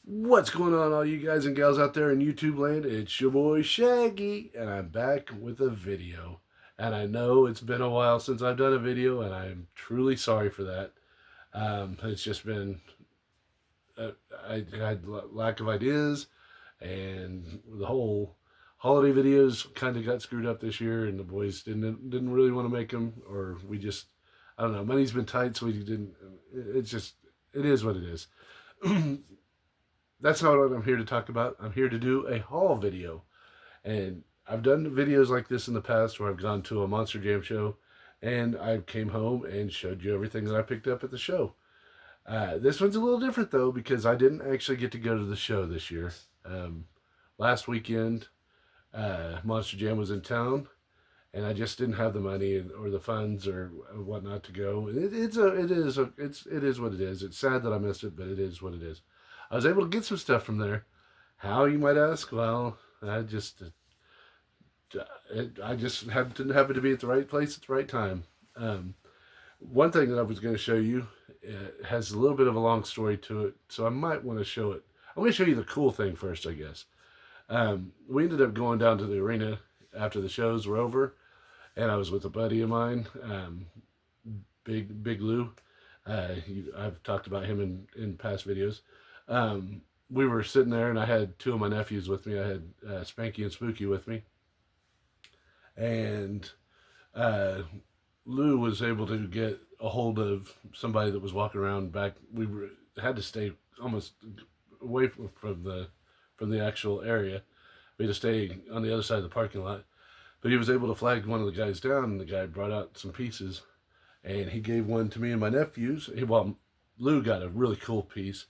What's going on, all you guys and gals out there in YouTube land? It's your boy Shaggy, and I'm back with a video. And I know it's been a while since I've done a video, and I'm truly sorry for that. It's just been, I had lack of ideas, and the whole holiday videos kind of got screwed up this year, and the boys didn't really want to make them, or we just, I don't know, money's been tight, so we didn't. It's just, it is what it is. That's not what I'm here to talk about. I'm here to do a haul video. And I've done videos like this in the past where I've gone to a Monster Jam show and I came home and showed you everything that I picked up at the show. This one's a little different though because I didn't actually get to go to the show this year. Last weekend, Monster Jam was in town and I just didn't have the money or the funds or whatnot to go. It is what it is. It's sad that I missed it, but it is what it is. I was able to get some stuff from there. How, you might ask? Well, I just didn't happen to be at the right place at the right time. One thing that I was going to show you has a little bit of a long story to it, so I might want to show it. I'm going to show you the cool thing first, I guess. We ended up going down to the arena after the shows were over, and I was with a buddy of mine, Big Lou. I've talked about him in past videos. We were sitting there, and I had two of my nephews with me. I had Spanky and Spooky with me, and Lou was able to get a hold of somebody that was walking around back. Had to stay almost away from the actual area. We had to stay on the other side of the parking lot, but he was able to flag one of the guys down, and the guy brought out some pieces, and he gave one to me and my nephews. Well, Lou got a really cool piece,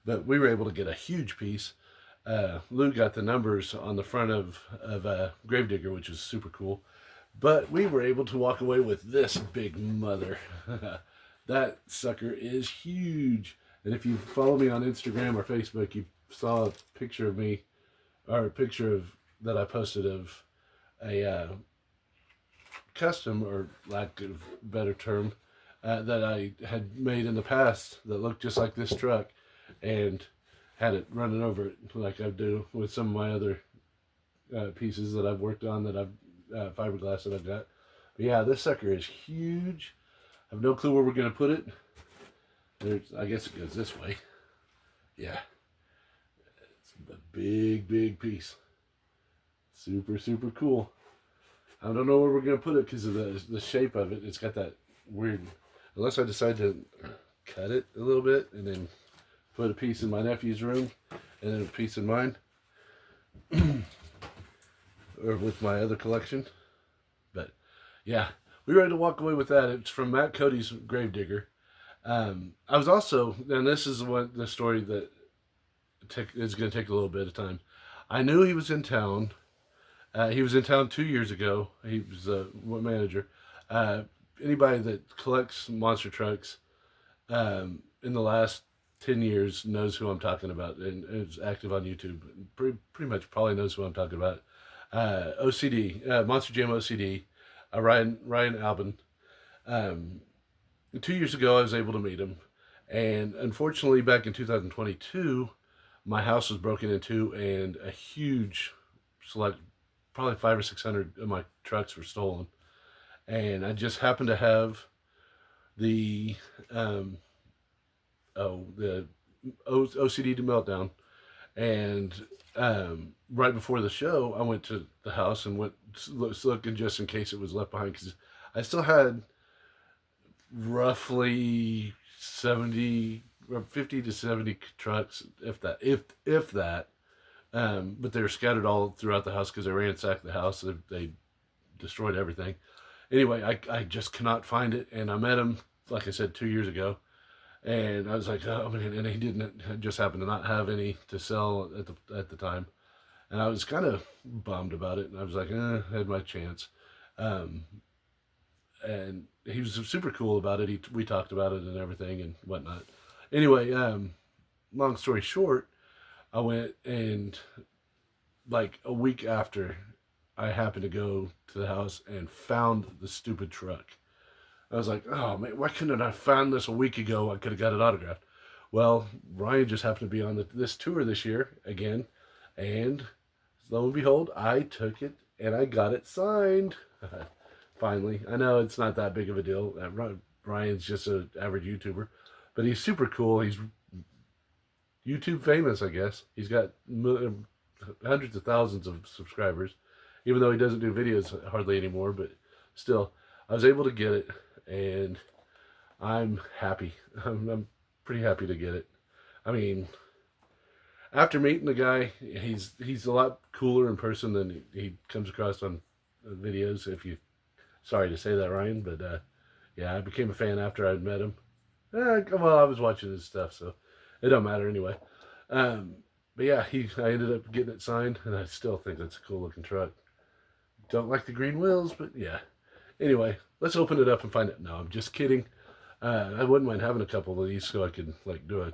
but we were able to get a huge piece. Lou got the numbers on the front of Gravedigger, which is super cool. But we were able to walk away with this big mother. That sucker is huge. And if you follow me on Instagram or Facebook, you saw a picture of me, or a picture of that I posted of a custom, or lack of better term, that I had made in the past that looked just like this truck, and had it running over it like I do with some of my other pieces that I've worked on, that I've fiberglass that I've got. But yeah, this sucker is huge. I have no clue where we're gonna put it. I guess it goes this way. Yeah, it's a big piece. Super cool. I don't know where we're gonna put it because of the shape of it. It's got that weird. Unless I decide to cut it a little bit and then put a piece in my nephew's room and then a piece in mine, or with my other collection. But yeah, we were ready to walk away with that. It's from Matt Cody's Gravedigger. I was also, and this is the story that is going to take a little bit of time. I knew he was in town. He was in town 2 years ago. He was a manager. Anybody that collects monster trucks in the last 10 years knows who I'm talking about, and is active on YouTube. Pretty much probably knows who I'm talking about. OCD, Monster Jam OCD, Ryan Albin. 2 years ago, I was able to meet him, and unfortunately, back in 2022, my house was broken into, and a huge select, probably 500 or 600 of my trucks were stolen, and I just happened to have the OCD to meltdown, and right before the show, I went to the house and went looking just in case it was left behind, because I still had roughly 70 or 50 to 70 trucks, if that. But they were scattered all throughout the house because they ransacked the house. They destroyed everything. Anyway, I just cannot find it, and I met him, like I said, 2 years ago, and I was like, oh man, and he didn't just happen to not have any to sell at the time, and I was kind of bummed about it, and I was like, I had my chance, and he was super cool about it. We talked about it and everything and whatnot. Anyway, long story short, I went, and like a week after, I happened to go to the house and found the stupid truck. I was like, oh man, why couldn't I have found this a week ago? I could have got it autographed. Well, Ryan just happened to be on this tour this year again, and lo and behold, I took it and I got it signed. Finally, I know it's not that big of a deal. Ryan's just an average YouTuber, but he's super cool. He's YouTube famous, I guess. He's got hundreds of thousands of subscribers, even though he doesn't do videos hardly anymore. But still, I was able to get it, and I'm happy. I'm pretty happy to get it. I mean, after meeting the guy, he's a lot cooler in person than he comes across on videos. Sorry to say that, Ryan, but yeah, I became a fan after I'd met him. Well, I was watching his stuff, so it don't matter anyway. But yeah, I ended up getting it signed, and I still think that's a cool looking truck. Don't like the green wheels, but yeah. Anyway, let's open it up and find it. No, I'm just kidding. I wouldn't mind having a couple of these so I could like do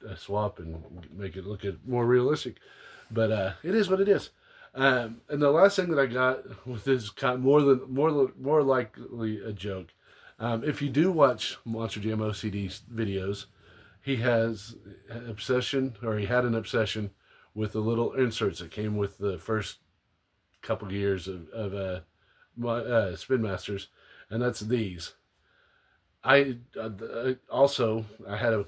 a swap and make it look more realistic. But it is what it is. And the last thing that I got with this kind of more likely a joke. If you do watch Monster Jam OCD's videos, he has an obsession, or he had an obsession with the little inserts that came with the first couple of years of Spin Masters, and that's these. I had a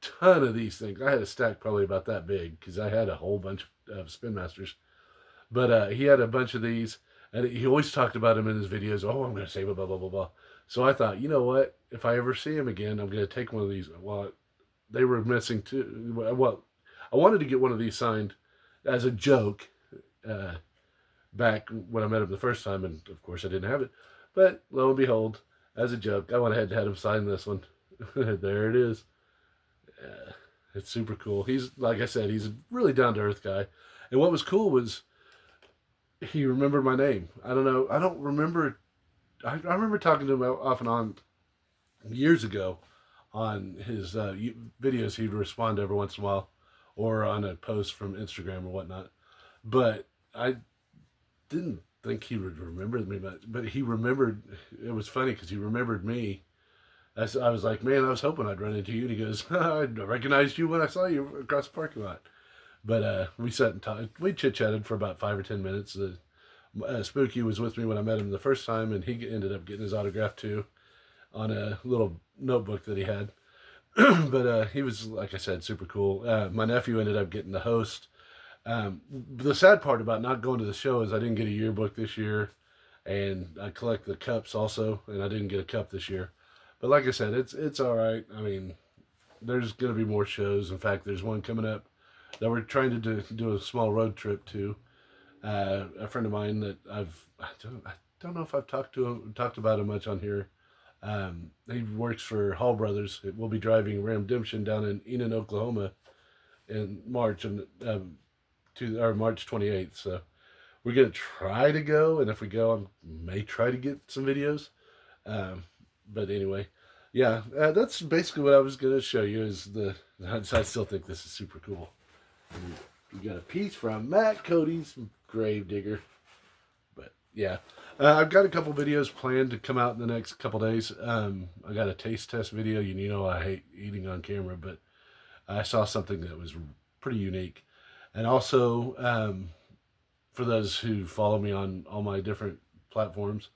ton of these things. I had a stack probably about that big because I had a whole bunch of Spin Masters. But he had a bunch of these, and he always talked about them in his videos. Oh, I'm going to save it, blah, blah, blah, blah. So I thought, you know what? If I ever see him again, I'm going to take one of these. Well, they were missing too. Well, I wanted to get one of these signed as a joke back when I met him the first time, and of course I didn't have it. But lo and behold, as a joke, I went ahead and had him sign this one. There it is. It's super cool. He's, like I said, he's a really down-to-earth guy. And what was cool was he remembered my name. I don't know. I don't remember. I remember talking to him off and on years ago on his videos. He'd respond every once in a while, or on a post from Instagram or whatnot. But I didn't think he would remember me, but he remembered. It was funny because he remembered me. I was like, man, I was hoping I'd run into you. And he goes, I recognized you when I saw you across the parking lot. But we sat and talked. We chit-chatted for about 5 or 10 minutes. Spooky was with me when I met him the first time, and he ended up getting his autograph too on a little notebook that he had. But he was, like I said, super cool. My nephew ended up getting the host. The sad part about not going to the show is I didn't get a yearbook this year, and I collect the cups also, and I didn't get a cup this year. But like I said, it's all right. I mean, there's going to be more shows. In fact, there's one coming up that we're trying to do a small road trip to. A friend of mine that I don't know if I've talked about him much on here. He works for Hall Brothers. We'll be driving Ramdemption down in Enon, Oklahoma, in March March 28th. So we're gonna try to go, and if we go, I may try to get some videos. But anyway, yeah, that's basically what I was gonna show you. I still think this is super cool. We got a piece from Matt Cody's Gravedigger. But yeah, I've got a couple videos planned to come out in the next couple days. I got a taste test video. You know I hate eating on camera, but I saw something that was pretty unique. And also, for those who follow me on all my different platforms,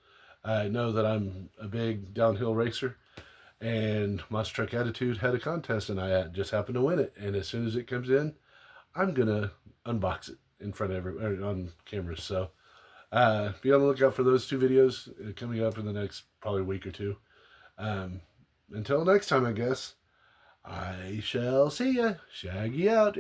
I know that I'm a big downhill racer. And Monster Truck Attitude had a contest, and I just happened to win it. And as soon as it comes in, I'm gonna unbox it in front of on camera. So be on the lookout for those two videos coming up in the next probably week or two. Until next time, I guess I shall see ya. Shaggy out.